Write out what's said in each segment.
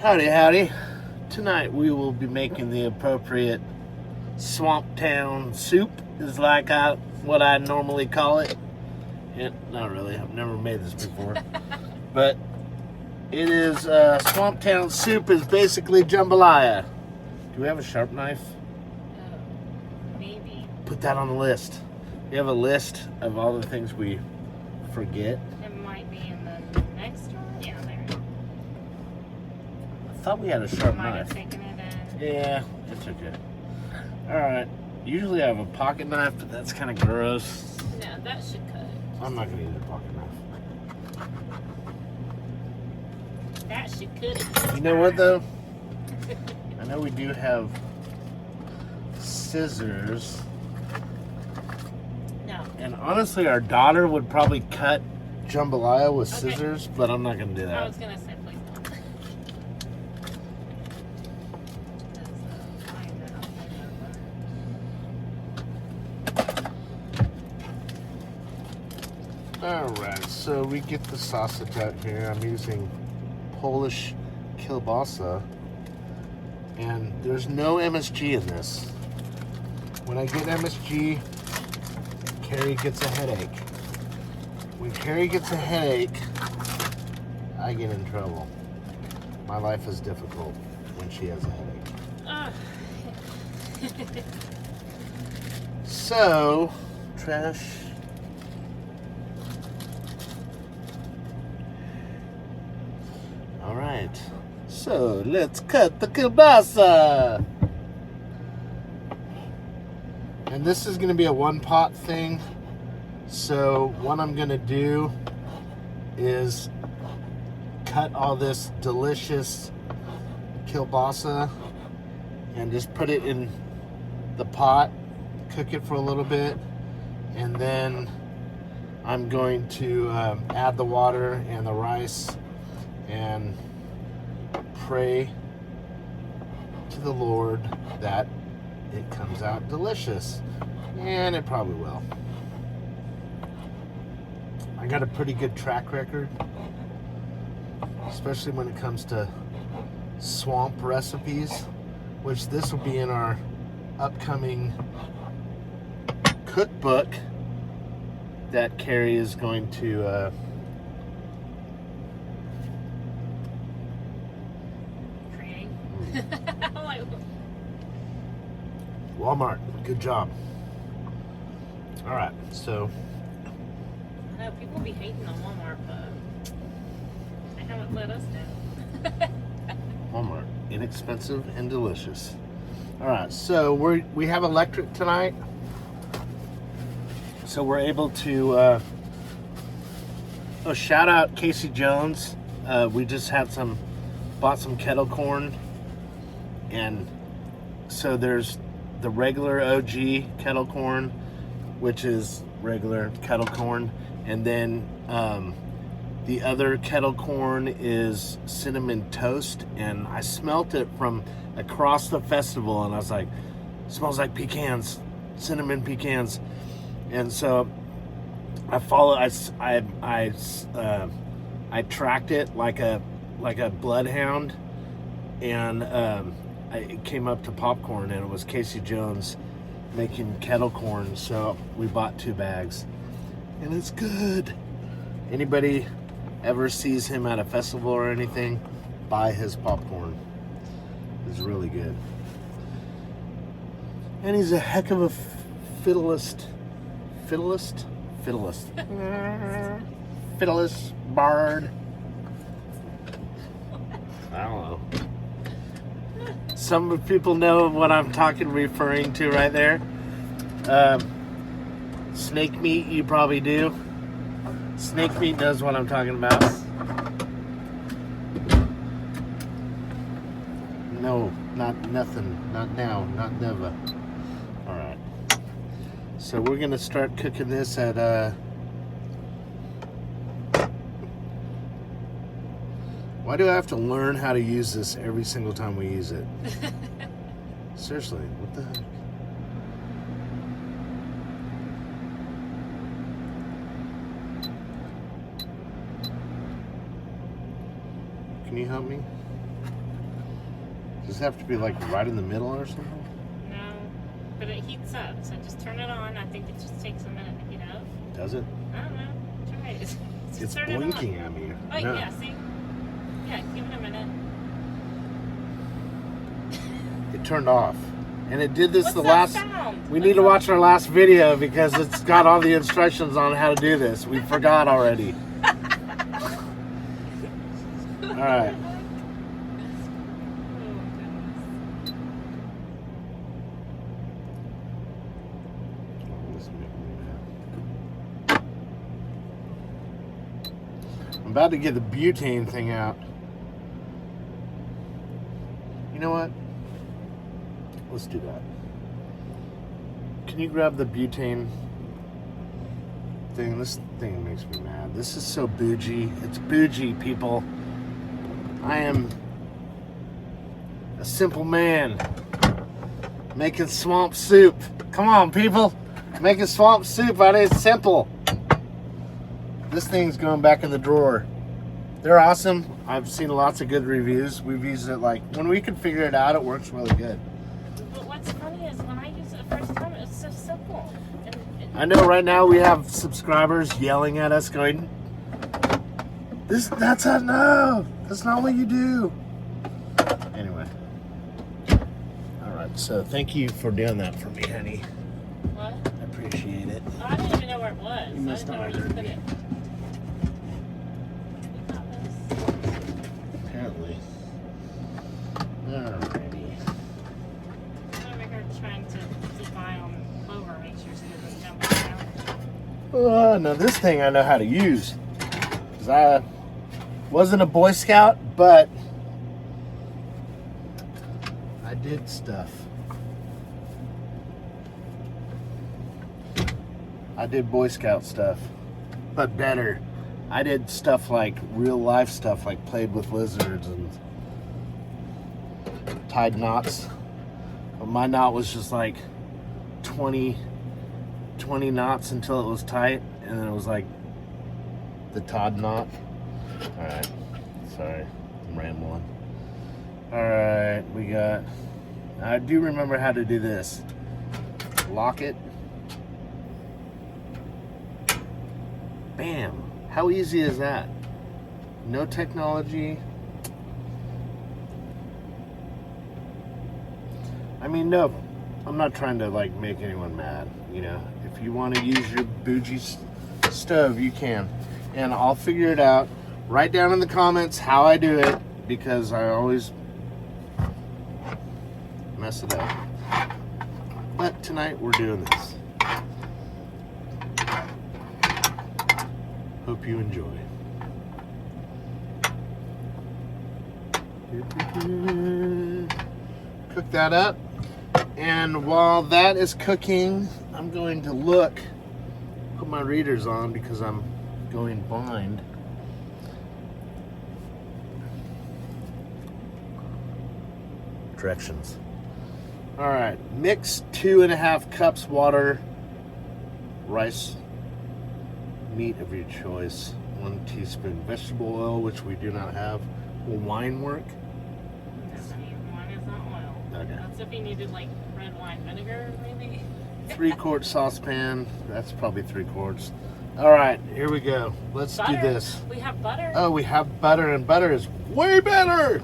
Howdy, howdy. Tonight we will be making the appropriate Swamptown soup, is like what I normally call it. Not really, I've never made this before. But it is, Swamptown soup is basically jambalaya. Do we have a sharp knife? Maybe. Put that on the list. We have a list of all the things we forget. It might be in the next one. Yeah, there. I thought we had a sharp Might knife. have taken it in. Yeah, it's okay. Alright, usually I have a pocket knife, but that's kind of gross. No, that should cut. I'm not going to use a pocket knife. That should cut it. You know what, though? I know we do have scissors. No. And honestly, our daughter would probably cut jambalaya with scissors, but I'm not going to do that. I was going to say, please don't. Alright, so we get the sausage out here. I'm using Polish kielbasa. And there's no MSG in this. When I get MSG, Carrie gets a headache. When Carrie gets a headache, I get in trouble. My life is difficult when she has a headache. So, trash. Alright, so let's cut the kielbasa. And this is going to be a one pot thing. So what I'm going to do is cut all this delicious kielbasa and just put it in the pot, cook it for a little bit, and then I'm going to add the water and the rice and pray to the Lord that it comes out delicious. And it probably will. I got a pretty good track record, especially when it comes to swamp recipes, which this will be in our upcoming cookbook that Carrie is going to Walmart. Good job. All right, so I know people be hating on Walmart, but they haven't let us down. Walmart, inexpensive and delicious. All right, so we have electric tonight, so we're able to. Shout out Casey Jones. We just bought some kettle corn, and so there's the regular OG kettle corn, which is regular kettle corn, and then the other kettle corn is cinnamon toast, and I smelt it from across the festival, and I was like, it smells like pecans, cinnamon pecans. And so I tracked it like a bloodhound, and it came up to popcorn, and it was Casey Jones making kettle corn, so we bought 2 bags, and it's good. Anybody ever sees him at a festival or anything, buy his popcorn. It's really good. And he's a heck of a fiddlist bard. I don't know. Some people know what I'm referring to right there. Snake meat, you probably do. Snake meat knows what I'm talking about. No, nothing. Not now, not never. Alright. So we're going to start cooking this at... Why do I have to learn how to use this every single time we use it? Seriously, what the heck? Can you help me? Does it have to be like right in the middle or something? No, but it heats up, so just turn it on. I think it just takes a minute to heat up. Does it? I don't know. Try it. Just It's turn blinking it on. at me. Oh, No. yeah, see? Yeah, give it a minute. It turned off. And it did this What's the that last... sound? We need to watch our last video because it's got all the instructions on how to do this. We forgot already. Alright. I'm about to get the butane thing out. You know what? Let's do that. Can you grab the butane thing? This thing makes me mad. This is so bougie. It's bougie, people. I am a simple man making swamp soup. Come on, people. Making swamp soup. It's simple. This thing's going back in the drawer. They're awesome. I've seen lots of good reviews. We've used it like, when we could figure it out, it works really good. But what's funny is when I used it the first time, it was so simple. I know right now we have subscribers yelling at us going, that's no, that's not what you do. Anyway. Alright, so thank you for doing that for me, honey. What? I appreciate it. Oh, I didn't even know where it was. You must I not didn't have know where heard you me. put it. You got this. Apparently. Alrighty. I'm over here trying to keep eye on Clover, make sure she doesn't jump around. Now this thing I know how to use. Because I wasn't a Boy Scout, but I did stuff. I did Boy Scout stuff, but better. I did stuff like real life stuff, like played with lizards and tied knots. But my knot was just like 20 knots until it was tight, and then it was like the Todd knot. Alright, sorry, I'm rambling. Alright, we got, I do remember how to do this. Lock it. Bam. How easy is that? No technology. I mean, no, I'm not trying to like make anyone mad, you know. If you want to use your bougie stove, you can. And I'll figure it out. Write down in the comments how I do it, because I always mess it up. But tonight we're doing this. Hope you enjoy. Cook that up. And while that is cooking, I'm going to put my readers on because I'm going blind. Directions. Alright, mix 2.5 cups water, rice, meat of your choice, 1 teaspoon vegetable oil, which we do not have. Will wine work? Wine is not oil. Okay. That's if you needed like red wine vinegar, maybe. 3-quart saucepan. That's probably 3 quarts. Alright, here we go. Let's Butter. do this. We have butter. Oh, we have butter, and butter is way better.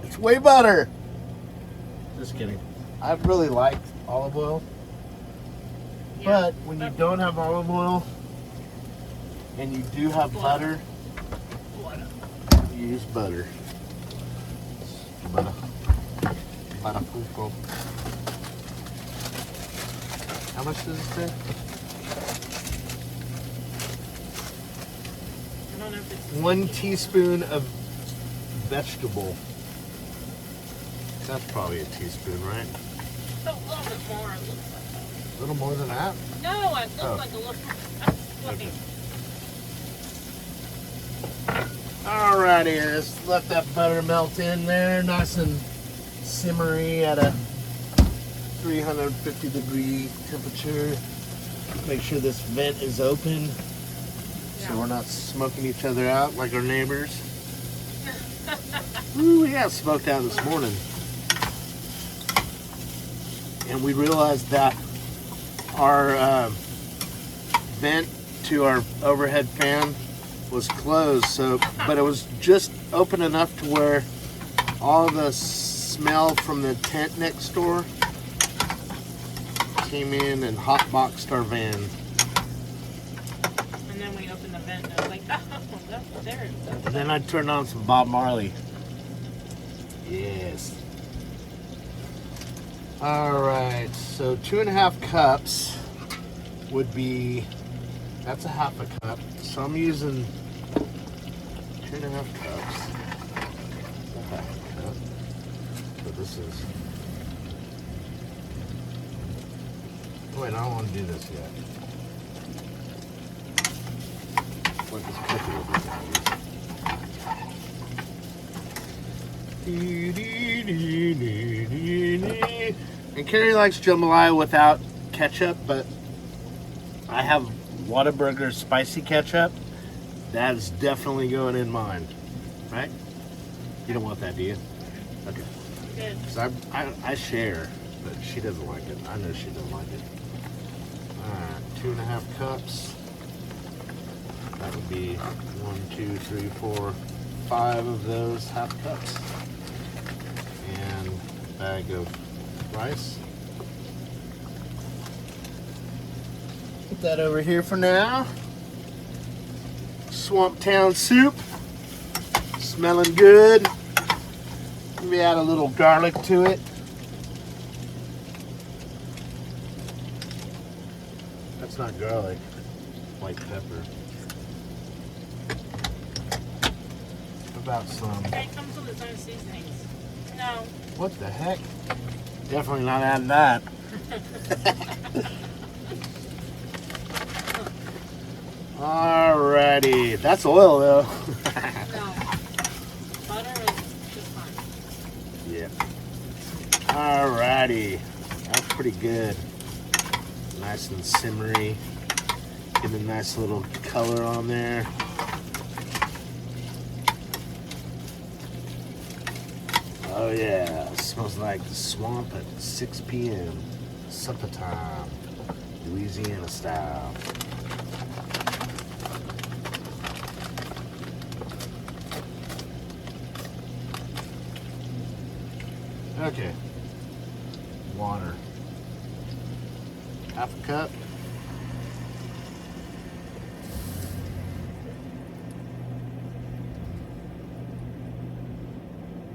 It's way better. Just kidding. I really like olive oil. Yeah, But when you don't have olive oil and you do have butter, you use butter. Butter. Butter. How much does it say? I don't know if it's 1 teaspoon of vegetable. That's probably a teaspoon, right? a little bit more. It looks like that. A little more than that? No, it looks Oh. like a little. I'm looking. Alrighty, let's let that butter melt in there, nice and simmery at a 350 degree temperature. Make sure this vent is open so we're not smoking each other out like our neighbors. Ooh, we got smoked out this morning. and we realized that our vent to our overhead fan was closed, so but it was just open enough to where all the smell from the tent next door came in and hotboxed our van. And then we opened the vent and I was like, oh, there it is. And then I turned on some Bob Marley. Yes. Alright, so 2.5 cups would be, that's a half a cup. So I'm using 2.5 cups. A half a cup. So this is, wait, I don't want to do this yet. Wait, this cookie will be done. And Carrie likes jambalaya without ketchup, but I have Whataburger spicy ketchup. That is definitely going in mine, right? You don't want that, do you? Okay. Good. 'Cause I share, but she doesn't like it. I know she doesn't like it. Alright, 2.5 cups. That would be 1, 2, 3, 4, 5 of those half cups. And a bag of rice. Put that over here for now. Swamptown soup. Smelling good. Maybe add a little garlic to it. That's not garlic. White pepper. About some. It comes with its own seasonings. No. What the heck? Definitely not adding that. Alrighty. That's oil though. No. Butter is just fine. Yeah. Alrighty. That's pretty good. Nice and simmery. Give it a nice little color on there. Oh yeah, it smells like the swamp at 6 p.m. Supper time, Louisiana style. Okay, water. Half a cup.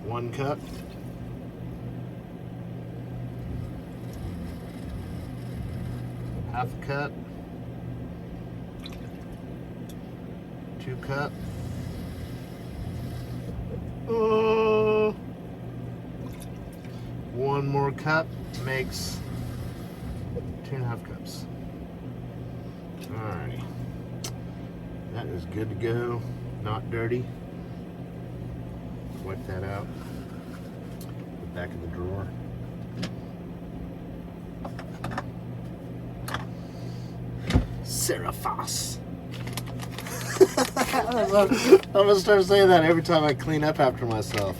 One cup. Half a cup. 2 cup. One more cup makes 2.5 cups. Alrighty. That is good to go. Not dirty. Wipe that out. Put it back in the drawer. Seraphos. I'm gonna start saying that every time I clean up after myself.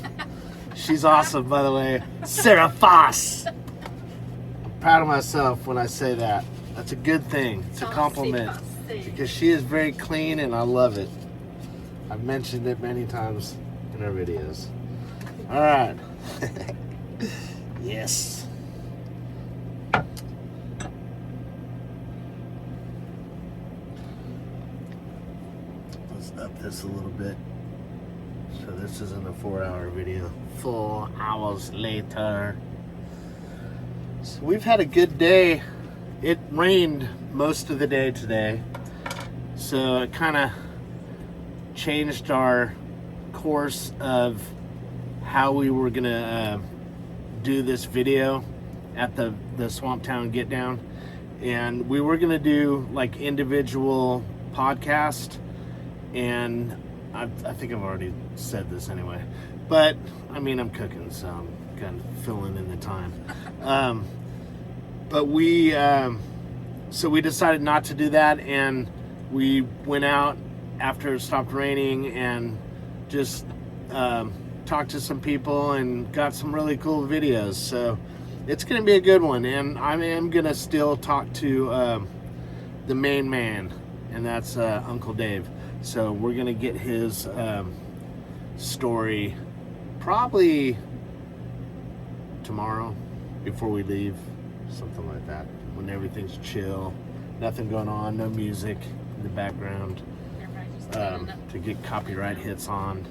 She's awesome, by the way. Seraphos. I'm proud of myself when I say that. That's a good thing. It's a compliment. Because she is very clean and I love it. I've mentioned it many times in our videos. All right. Yes. Let's up this a little bit. So this isn't a 4-hour video. 4 hours later. So we've had a good day. It rained most of the day today. So it kind of changed our course of how we were gonna do this video at the Swamptown Getdown, and we were gonna do like individual podcast, and I think I've already said this anyway, but I mean I'm cooking, so I'm kind of filling in the time. But we so we decided not to do that, and we went out after it stopped raining and just talked to some people and got some really cool videos. So It's going to be a good one, and I am going to still talk to the main man, and that's Uncle Dave. So we're going to get his story probably tomorrow before we leave, something like that, when everything's chill, nothing going on, no music in the background to get copyright hits on.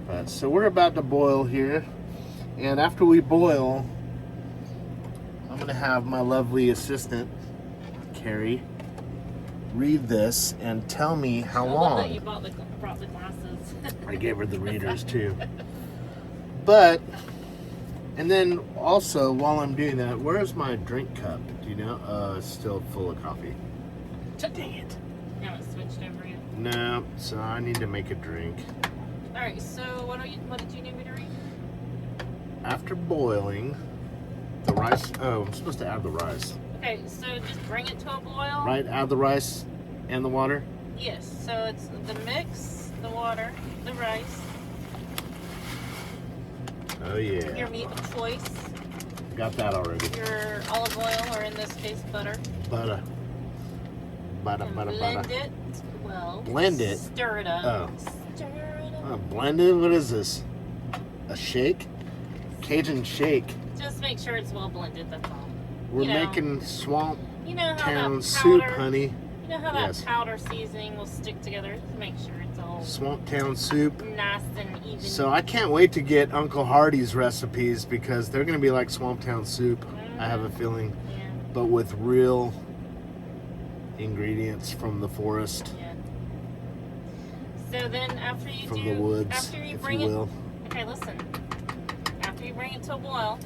But so we're about to boil here, and after we boil, I'm going to have my lovely assistant, Carrie, read this and tell me how long. You brought the glasses. I gave her the readers too. But, and then also while I'm doing that, where's my drink cup? Do you know? It's still full of coffee. Dang it. You haven't switched over yet? No, so I need to make a drink. Alright, so what did you need me to read? After boiling, the rice, I'm supposed to add the rice. Okay, so just bring it to a boil. Right, add the rice and the water? Yes, so it's the mix, the water, the rice. Oh yeah. Your meat of choice. Got that already. Your olive oil, or in this case, butter. Butter. Butter. Blend it well. Blend it? Stir it up. Oh. Stir it up. Blended? What is this? A shake? Cajun shake. Just make sure it's well blended, that's all. We're making Swamptown soup, honey. You know how that powder seasoning will stick together? Just make sure it's all Swamptown soup. nice and even. So I can't wait to get Uncle Hardy's recipes because they're going to be like Swamptown soup, I have a feeling, but with real ingredients from the forest. Yeah. So then after you from the woods, after you if bring you it, will. okay, listen. After you bring it to a boil.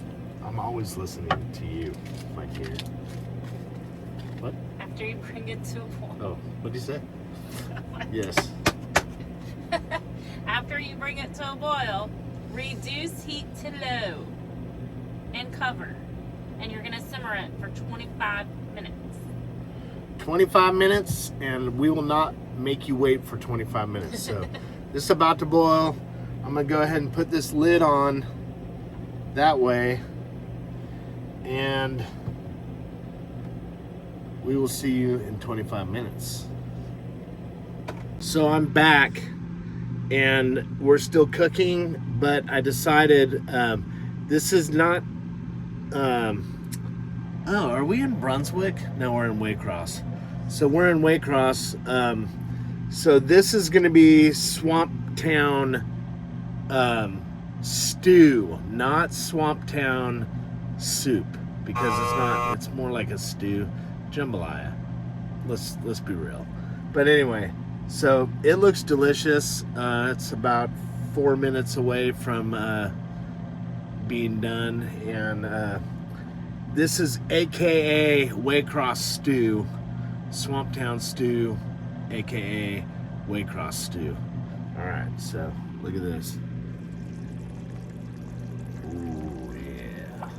I'm always listening to you, my dear. What? After you bring it to a boil. Oh, what did you say? Yes. After you bring it to a boil, reduce heat to low and cover. And you're going to simmer it for 25 minutes. 25 minutes, and we will not make you wait for 25 minutes. So this is about to boil. I'm going to go ahead and put this lid on that way, and we will see you in 25 minutes. So I'm back, and we're still cooking, but I decided this is not oh, are we in Brunswick? No, we're in Waycross. So we're in Waycross. So this is going to be Swamptown Stew, not Swamptown soup, because it's not. It's more like a stew. Jambalaya. Let's be real. But anyway, so it looks delicious. It's about 4 minutes away from being done, and this is AKA Waycross Stew, Swamptown Stew, AKA Waycross Stew. All right, so look at this. Ooh, yeah.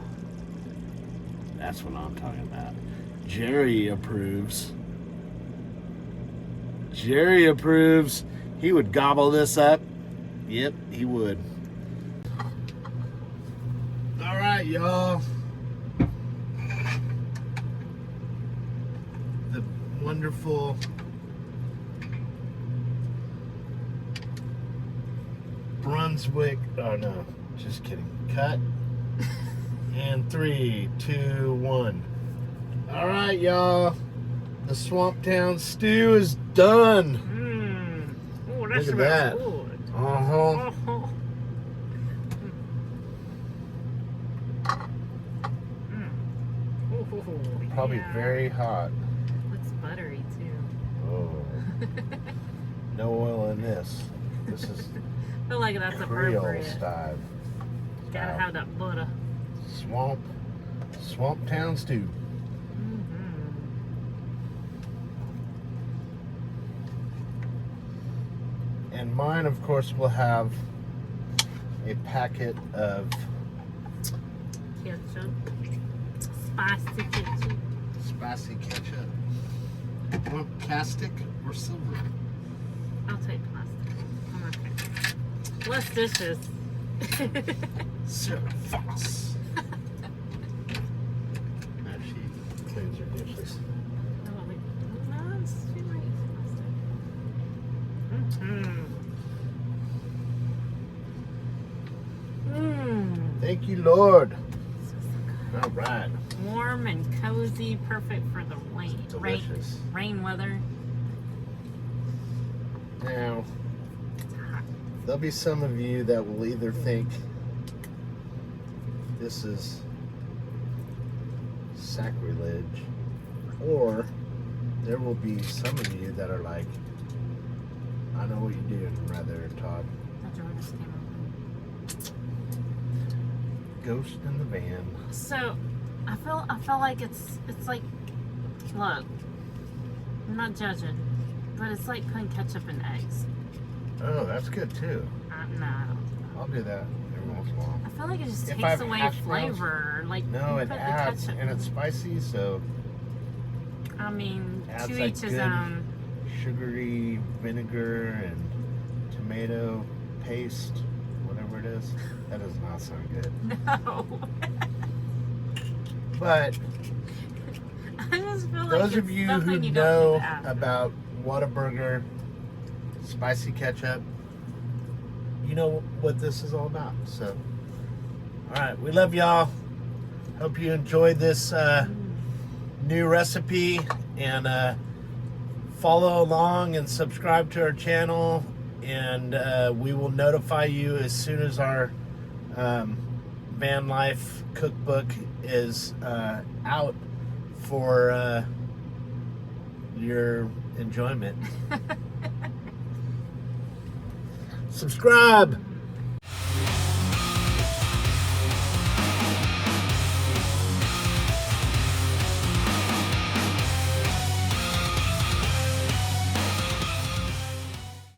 That's what I'm talking about. Jerry approves. Jerry approves. He would gobble this up. Yep, he would. All right, y'all. The wonderful Brunswick. Oh no, just kidding. Cut. And 3, 2, 1. All right, y'all. The Swamptown Stew is done. Oh, that's look at that. Good. Uh-huh. Probably very hot. Looks buttery too. Oh. No oil in this. This is I feel like that's Creole appropriate. style. Gotta have that butter. Swamptown Stew. And mine, of course, will have a packet of Ketchup. Spicy ketchup. spicy ketchup. Want plastic or silver? I'll take plastic. I'm okay. Less dishes. Silver sauce. Thank you, Lord. All right. Warm and cozy, perfect for the Delicious. rain weather. Now, there'll be some of you that will either think this is sacrilege, or there will be some of you that are like, I know what you're doing, rather, Todd. That door just came open. Ghost in the van. So, I feel like it's like, look, I'm not judging, but it's like putting ketchup in eggs. Oh, that's good too. No, I'll do that every once in a while. I feel like it just If takes I've away hash browns- flavor. Like No, you it put the adds, ketchup and in. it's spicy, so I mean, adds to that each his good own. sugary vinegar and tomato paste, whatever it is. That does not sound good. No. But I just feel like those it's of you who something you know don't need to add. about Whataburger spicy ketchup, you know what this is all about. So, all right, we love y'all. Hope you enjoyed this new recipe, and follow along and subscribe to our channel, and we will notify you as soon as our Vanlife cookbook is out for your enjoyment. Subscribe.